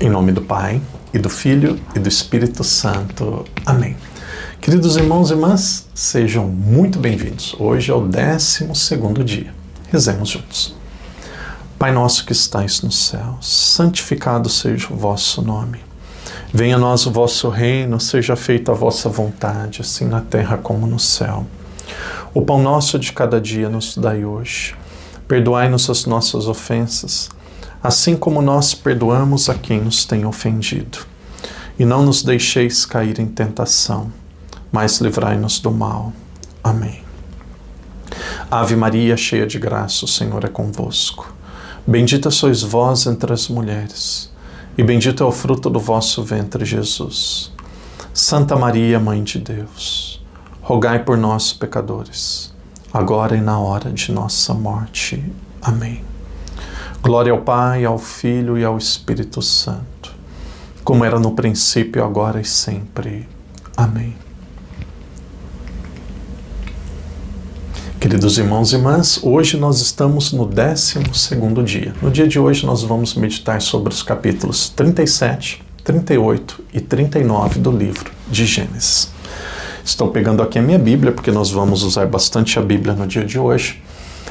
Em nome do Pai, e do Filho, e do Espírito Santo. Amém. Queridos irmãos e irmãs, sejam muito bem-vindos. Hoje é o 12º dia. Rezemos juntos. Pai nosso que estais no céu, santificado seja o vosso nome. Venha a nós o vosso reino, seja feita a vossa vontade, assim na terra como no céu. O pão nosso de cada dia nos dai hoje. Perdoai-nos as nossas ofensas, assim como nós perdoamos a quem nos tem ofendido. E não nos deixeis cair em tentação, mas livrai-nos do mal. Amém. Ave Maria, cheia de graça, o Senhor é convosco. Bendita sois vós entre as mulheres, e bendito é o fruto do vosso ventre, Jesus. Santa Maria, Mãe de Deus, rogai por nós, pecadores, agora e na hora de nossa morte. Amém. Glória ao Pai, ao Filho e ao Espírito Santo, como era no princípio, agora e sempre. Amém. Queridos irmãos e irmãs, hoje nós estamos no 12º dia. No dia de hoje nós vamos meditar sobre os capítulos 37, 38 e 39 do livro de Gênesis. Estou pegando aqui a minha Bíblia, porque nós vamos usar bastante a Bíblia no dia de hoje.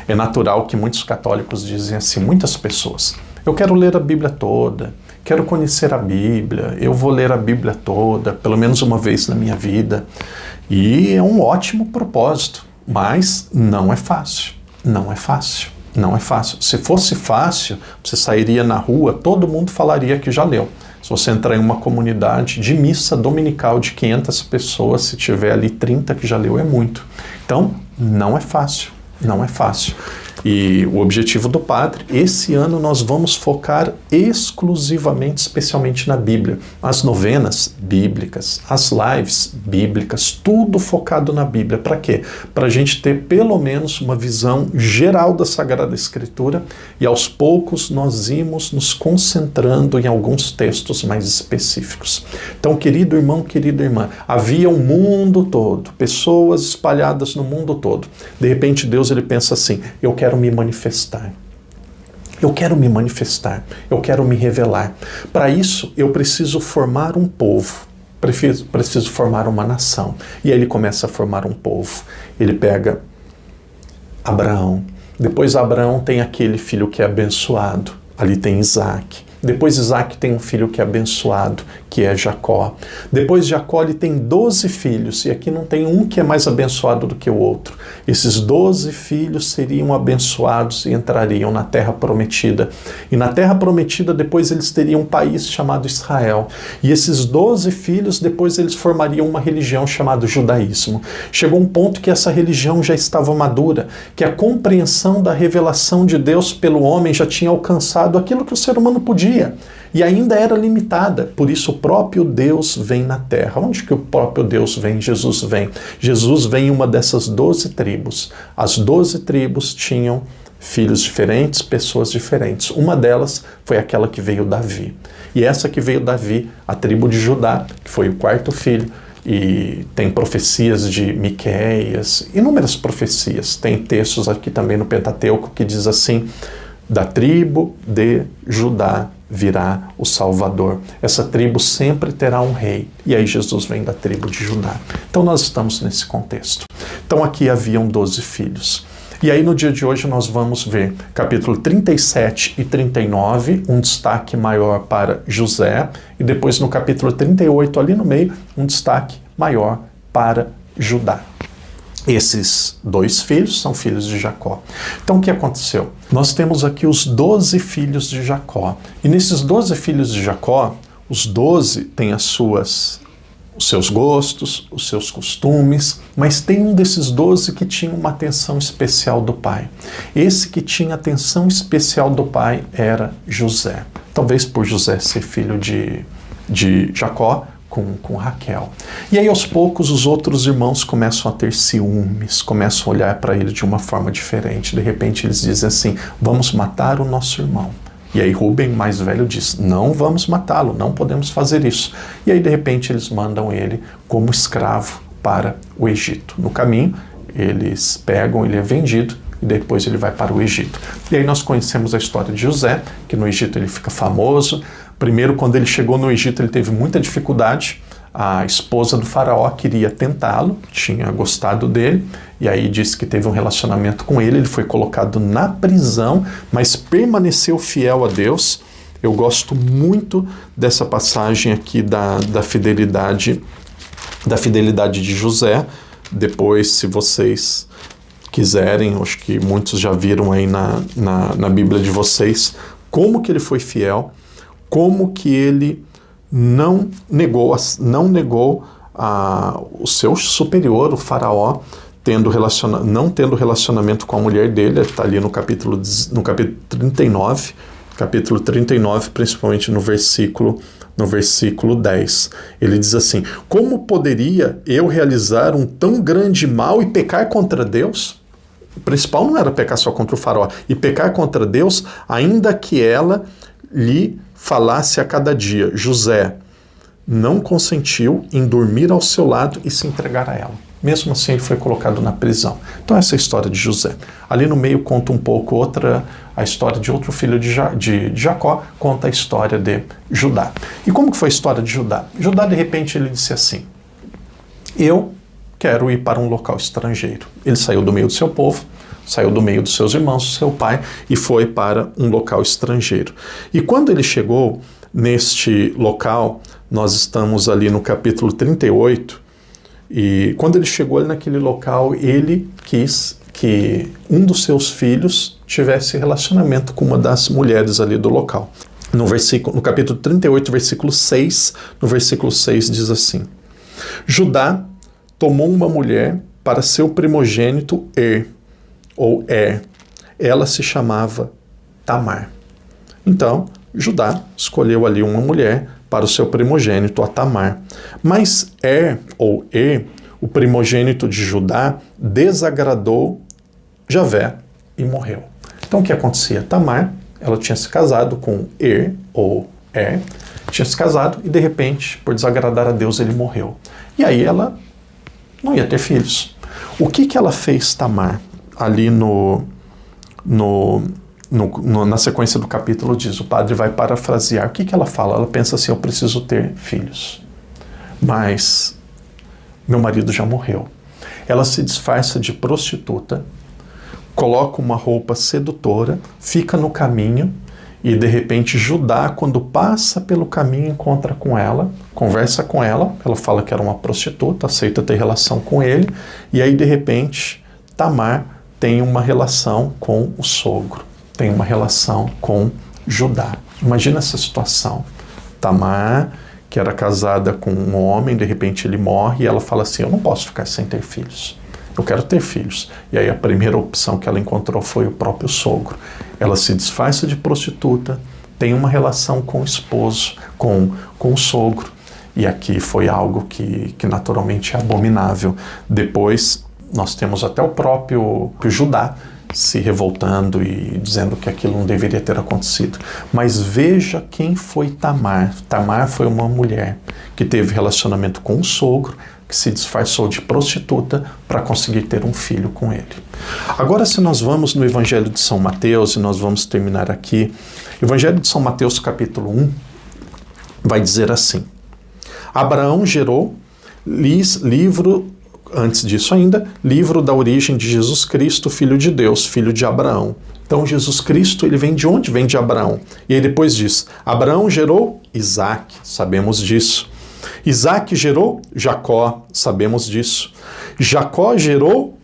É natural que muitos católicos dizem assim, muitas pessoas, eu quero ler a Bíblia toda, quero conhecer a Bíblia, eu vou ler a Bíblia toda, pelo menos uma vez na minha vida. E é um ótimo propósito, mas não é fácil, não é fácil, não é fácil. Se fosse fácil, você sairia na rua, todo mundo falaria que já leu. Se você entrar em uma comunidade de missa dominical de 500 pessoas, se tiver ali 30 que já leu, é muito. Então, não é fácil. Não é fácil. E o objetivo do Padre, esse ano nós vamos focar exclusivamente, especialmente na Bíblia. As novenas bíblicas, as lives bíblicas, tudo focado na Bíblia. Para quê? Para a gente ter pelo menos uma visão geral da Sagrada Escritura e aos poucos nós irmos nos concentrando em alguns textos mais específicos. Então, querido irmão, querida irmã, havia um mundo todo, pessoas espalhadas no mundo todo. De repente Deus ele pensa assim, eu quero me manifestar. Eu quero me manifestar. Eu quero me revelar. Para isso, eu preciso formar um povo. Preciso formar uma nação. E aí ele começa a formar um povo. Ele pega Abraão. Depois Abraão tem aquele filho que é abençoado. Ali tem Isaac. Depois Isaac tem um filho que é abençoado, que é Jacó. Depois Jacó ele tem 12 filhos, e aqui não tem um que é mais abençoado do que o outro. Esses 12 filhos seriam abençoados e entrariam na Terra Prometida. E na Terra Prometida depois eles teriam um país chamado Israel. E esses 12 filhos depois eles formariam uma religião chamada Judaísmo. Chegou um ponto que essa religião já estava madura, que a compreensão da revelação de Deus pelo homem já tinha alcançado aquilo que o ser humano podia. E ainda era limitada, por isso o próprio Deus vem na terra. Onde que o próprio Deus vem? Jesus vem. Jesus vem em uma dessas 12 tribos. As 12 tribos tinham filhos diferentes, pessoas diferentes. Uma delas foi aquela que veio Davi. E essa que veio Davi, a tribo de Judá, que foi o 4º filho, e tem profecias de Miqueias, inúmeras profecias. Tem textos aqui também no Pentateuco que diz assim, da tribo de Judá virá o Salvador. Essa tribo sempre terá um rei. E aí Jesus vem da tribo de Judá. Então nós estamos nesse contexto. Então aqui haviam 12 filhos. E aí no dia de hoje nós vamos ver capítulo 37 e 39, um destaque maior para José. E depois no capítulo 38, ali no meio, um destaque maior para Judá. Esses 2 filhos são filhos de Jacó. Então o que aconteceu? Nós temos aqui os 12 filhos de Jacó. E nesses 12 filhos de Jacó, os 12 têm os seus gostos, os seus costumes, mas tem um desses 12 que tinha uma atenção especial do pai. Esse que tinha atenção especial do pai era José. Talvez por José ser filho de Jacó, com Raquel. E aí aos poucos os outros irmãos começam a ter ciúmes, começam a olhar para ele de uma forma diferente. De repente eles dizem assim, vamos matar o nosso irmão. E aí Rúben, mais velho, diz, não vamos matá-lo, não podemos fazer isso. E aí de repente eles mandam ele como escravo para o Egito. No caminho eles pegam, ele é vendido e depois ele vai para o Egito. E aí nós conhecemos a história de José, que no Egito ele fica famoso Primeiro, quando ele chegou no Egito, ele teve muita dificuldade. A esposa do faraó queria tentá-lo, tinha gostado dele, e aí disse que teve um relacionamento com ele. Ele foi colocado na prisão, mas permaneceu fiel a Deus. Eu gosto muito dessa passagem aqui da fidelidade de José. Depois, se vocês quiserem, acho que muitos já viram aí na Bíblia de vocês, como que ele foi fiel, como que ele não negou o seu superior, o faraó, não tendo relacionamento com a mulher dele. Está ali no capítulo 39, capítulo 39, principalmente no versículo 10. Ele diz assim: como poderia eu realizar um tão grande mal e pecar contra Deus? O principal não era pecar só contra o faraó, e pecar contra Deus, ainda que ela lhe falasse a cada dia. José não consentiu em dormir ao seu lado e se entregar a ela. Mesmo assim, ele foi colocado na prisão. Então, essa é a história de José. Ali no meio conta um pouco a história de outro filho de Jacó, conta a história de Judá. E como que foi a história de Judá? Judá, de repente, ele disse assim: eu quero ir para um local estrangeiro. Ele saiu do meio do seu povo, saiu do meio dos seus irmãos, do seu pai, e foi para um local estrangeiro. E quando ele chegou neste local, nós estamos ali no capítulo 38, e quando ele chegou ali naquele local, ele quis que um dos seus filhos tivesse relacionamento com uma das mulheres ali do local. No capítulo 38, versículo 6, no versículo 6 diz assim: Judá tomou uma mulher para seu primogênito ela se chamava Tamar. Então, Judá escolheu ali uma mulher para o seu primogênito, a Tamar. Mas o primogênito de Judá, desagradou Javé e morreu. Então, o que acontecia? Tamar, ela tinha se casado com tinha se casado e, de repente, por desagradar a Deus, ele morreu. E aí ela não ia ter filhos. O que ela fez, Tamar? Ali na sequência do capítulo diz, o padre vai parafrasear. O que ela fala? Ela pensa assim: eu preciso ter filhos, mas meu marido já morreu. Ela se disfarça de prostituta, coloca uma roupa sedutora, fica no caminho e, de repente, Judá, quando passa pelo caminho, encontra com ela, conversa com ela, ela fala que era uma prostituta, aceita ter relação com ele, e aí, de repente, Tamar tem uma relação com o sogro, tem uma relação com Judá. Imagina essa situação. Tamar, que era casada com um homem, de repente ele morre e ela fala assim: eu não posso ficar sem ter filhos, eu quero ter filhos. E aí a primeira opção que ela encontrou foi o próprio sogro. Ela se disfarça de prostituta, tem uma relação com o esposo, com o sogro, e aqui foi algo que naturalmente é abominável. Depois nós temos até o próprio Judá se revoltando e dizendo que aquilo não deveria ter acontecido. Mas veja quem foi Tamar. Tamar foi uma mulher que teve relacionamento com o sogro, que se disfarçou de prostituta para conseguir ter um filho com ele. Agora, se nós vamos no Evangelho de São Mateus, e nós vamos terminar aqui, Evangelho de São Mateus, capítulo 1, vai dizer assim: Abraão gerou antes disso ainda, livro da origem de Jesus Cristo, filho de Deus, filho de Abraão. Então, Jesus Cristo, ele vem de onde? Vem de Abraão. E aí depois diz: Abraão gerou Isaac, sabemos disso. Isaac gerou Jacó, sabemos disso. Jacó gerou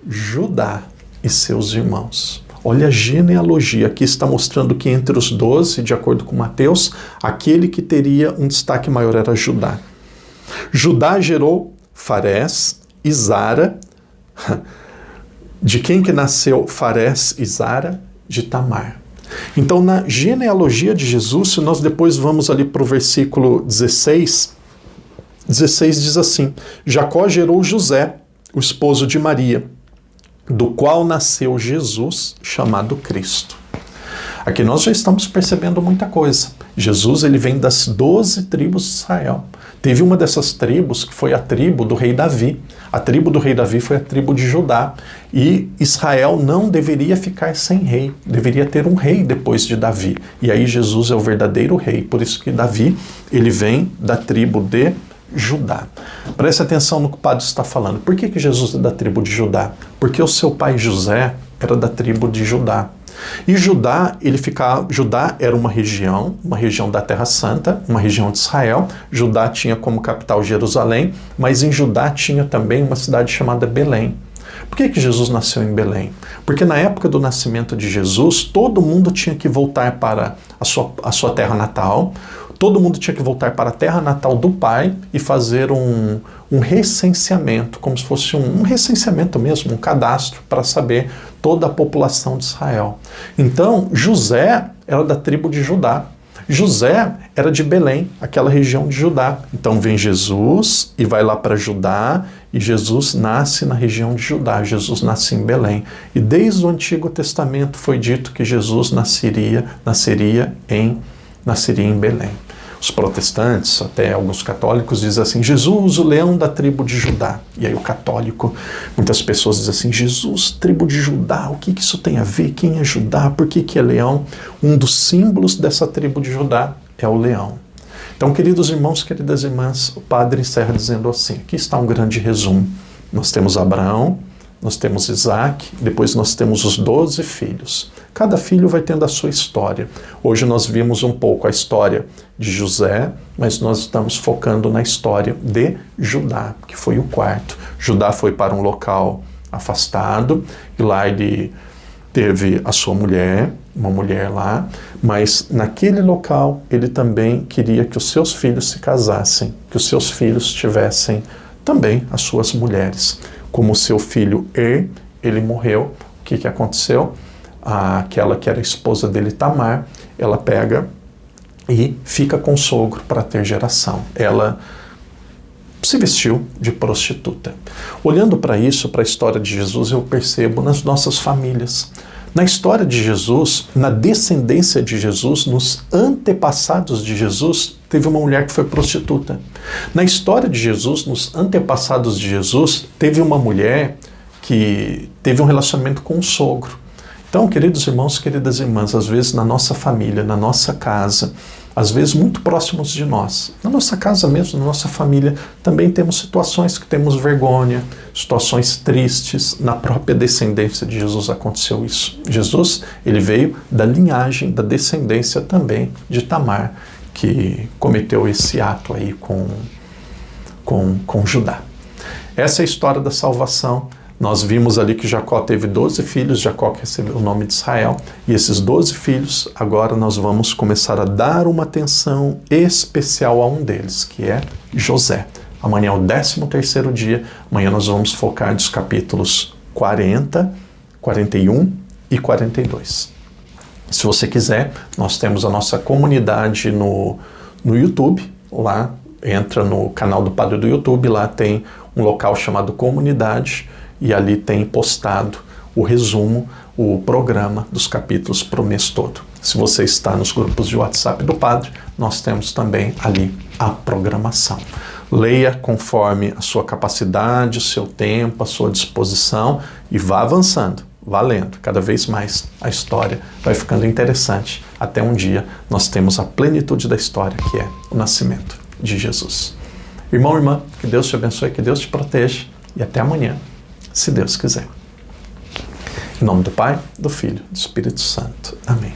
Judá e seus irmãos. Olha a genealogia, aqui está mostrando que entre os 12, de acordo com Mateus, aquele que teria um destaque maior era Judá. Judá gerou Farés e Zara. De quem que nasceu Farés e Zara? De Tamar. Então, na genealogia de Jesus, se nós depois vamos ali para o versículo 16 diz assim: Jacó gerou José, o esposo de Maria, do qual nasceu Jesus, chamado Cristo. Aqui nós já estamos percebendo muita coisa. Jesus, ele vem das 12 tribos de Israel. Teve uma dessas tribos que foi a tribo do rei Davi. A tribo do rei Davi foi a tribo de Judá. E Israel não deveria ficar sem rei. Deveria ter um rei depois de Davi. E aí Jesus é o verdadeiro rei. Por isso que Davi, ele vem da tribo de Judá. Preste atenção no que o padre está falando. Por que Jesus é da tribo de Judá? Porque o seu pai José era da tribo de Judá. E Judá era uma região da Terra Santa, uma região de Israel. Judá tinha como capital Jerusalém, mas em Judá tinha também uma cidade chamada Belém. Por que Jesus nasceu em Belém? Porque na época do nascimento de Jesus, todo mundo tinha que voltar para a sua terra natal, todo mundo tinha que voltar para a terra natal do pai e fazer um recenseamento, como se fosse um recenseamento mesmo, um cadastro para saber toda a população de Israel. Então, José era da tribo de Judá. José era de Belém, aquela região de Judá. Então vem Jesus e vai lá para Judá, e Jesus nasce na região de Judá. Jesus nasce em Belém. E desde o Antigo Testamento foi dito que Jesus nasceria em Belém. Os protestantes, até alguns católicos, dizem assim, Jesus, o leão da tribo de Judá. E aí o católico, muitas pessoas dizem assim, Jesus, tribo de Judá, o que isso tem a ver? Quem é Judá? Por que é leão? Um dos símbolos dessa tribo de Judá é o leão. Então, queridos irmãos, queridas irmãs, o padre encerra dizendo assim, aqui está um grande resumo. Nós temos Abraão, nós temos Isaac, depois nós temos os 12 filhos. Cada filho vai tendo a sua história. Hoje nós vimos um pouco a história de José, mas nós estamos focando na história de Judá, que foi o quarto. Judá foi para um local afastado, e lá ele teve a sua mulher, uma mulher lá, mas naquele local ele também queria que os seus filhos se casassem, que os seus filhos tivessem também as suas mulheres. Como o seu filho ele morreu, o que aconteceu? Aquela que era a esposa dele, Tamar, ela pega e fica com o sogro para ter geração. Ela se vestiu de prostituta. Olhando para isso, para a história de Jesus, eu percebo nas nossas famílias. Na história de Jesus, na descendência de Jesus, nos antepassados de Jesus, teve uma mulher que foi prostituta. Na história de Jesus, nos antepassados de Jesus, teve uma mulher que teve um relacionamento com o sogro. Então, queridos irmãos, queridas irmãs, às vezes na nossa família, na nossa casa, às vezes muito próximos de nós, na nossa casa mesmo, na nossa família, também temos situações que temos vergonha, situações tristes. Na própria descendência de Jesus aconteceu isso. Jesus, ele veio da linhagem, da descendência também de Tamar, que cometeu esse ato aí com Judá. Essa é a história da salvação. Nós vimos ali que Jacó teve 12 filhos, Jacó que recebeu o nome de Israel, e esses 12 filhos, agora nós vamos começar a dar uma atenção especial a um deles, que é José. Amanhã é o 13º dia, amanhã nós vamos focar nos capítulos 40, 41 e 42. Se você quiser, nós temos a nossa comunidade no YouTube, lá entra no canal do Padre do YouTube, lá tem um local chamado Comunidade, e ali tem postado o resumo, o programa dos capítulos para o mês todo. Se você está nos grupos de WhatsApp do Padre, nós temos também ali a programação. Leia conforme a sua capacidade, o seu tempo, a sua disposição e vá avançando, vá lendo. Cada vez mais a história vai ficando interessante. Até um dia nós temos a plenitude da história, que é o nascimento de Jesus. Irmão, irmã, que Deus te abençoe, que Deus te proteja e até amanhã, se Deus quiser. Em nome do Pai, do Filho e do Espírito Santo. Amém.